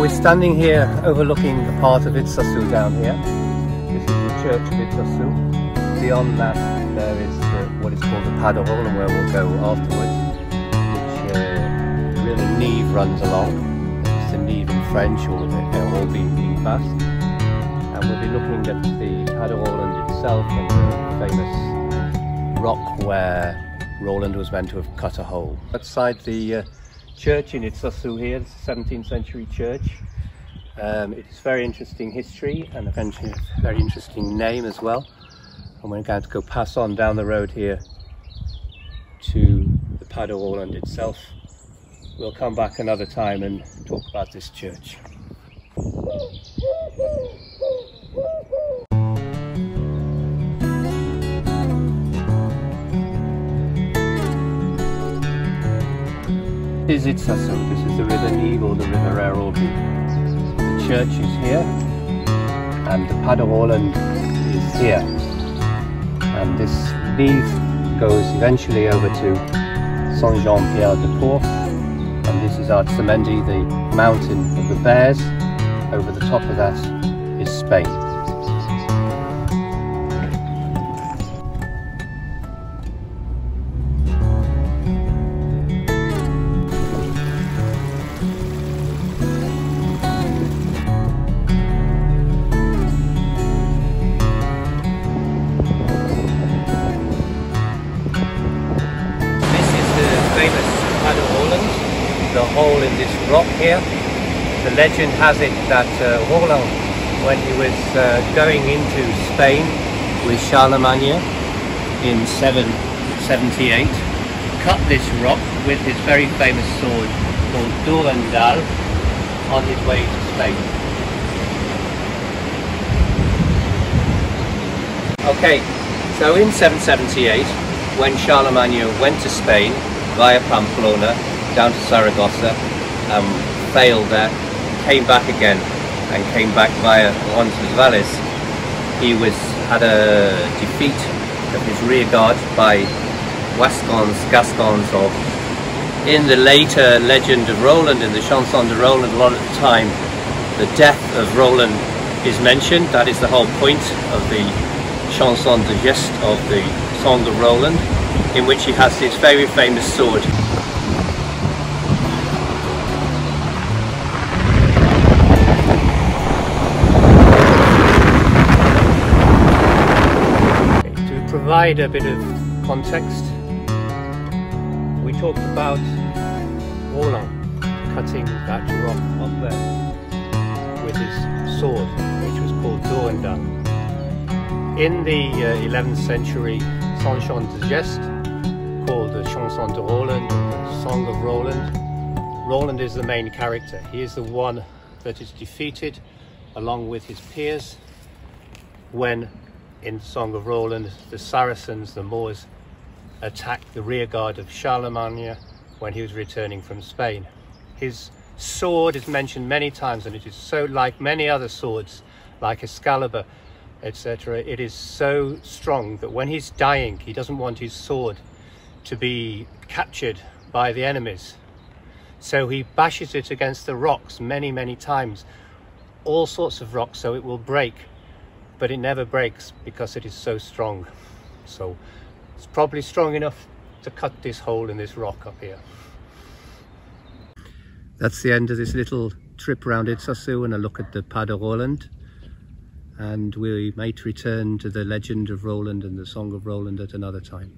we're standing here overlooking the part of Itxassou down here. This is the church of Itxassou. Beyond that there is what is called the Pas de Roland, where we'll go afterwards, which really Nive runs along. It's the Nive in French, or they're all being passed. And we'll be looking at the Pas de Roland itself and the famous rock where Roland was meant to have cut a hole. Outside the church in Itxassou here, it's a 17th century church. It is very interesting history and a very interesting name as well. And we're going to go pass on down the road here to the Pas de Roland itself. We'll come back another time and talk about this church. This is Itxassou. This is the River Nive or the River Normandie. The church is here and the Pas de Roland is here. And this Nive goes eventually over to Saint-Jean-Pierre-de-Port, and this is Normandie, the mountain of the bears. Over the top of that is Spain. The hole in this rock here. The legend has it that Roland, when he was going into Spain with Charlemagne in 778, cut this rock with his very famous sword called Durandal on his way to Spain. Okay, so in 778, when Charlemagne went to Spain via Pamplona down to Saragossa, failed there, came back again and came back via Roncesvalles. He had a defeat of his rear guard by Gascons of. In the later legend of Roland, in the Chanson de Roland, a lot of the time the death of Roland is mentioned. That is the whole point of the Chanson de Geste of the Song of Roland, in which he has this very famous sword. Provide a bit of context. We talked about Roland cutting that rock up there with his sword, which was called Durandal. In the 11th century Chanson de Geste, called the Chanson de Roland, or the Song of Roland, Roland is the main character. He is the one that is defeated along with his peers when, in the Song of Roland, the Saracens, the Moors, attacked the rear guard of Charlemagne when he was returning from Spain. His sword is mentioned many times, and it is so, like many other swords, like Excalibur, etc., it is so strong that when he's dying, he doesn't want his sword to be captured by the enemies. So he bashes it against the rocks many, many times, all sorts of rocks, so it will break. But it never breaks because it is so strong. So it's probably strong enough to cut this hole in this rock up here. That's the end of this little trip around Itxassou and a look at the Pas de Roland. And we might return to the legend of Roland and the Song of Roland at another time.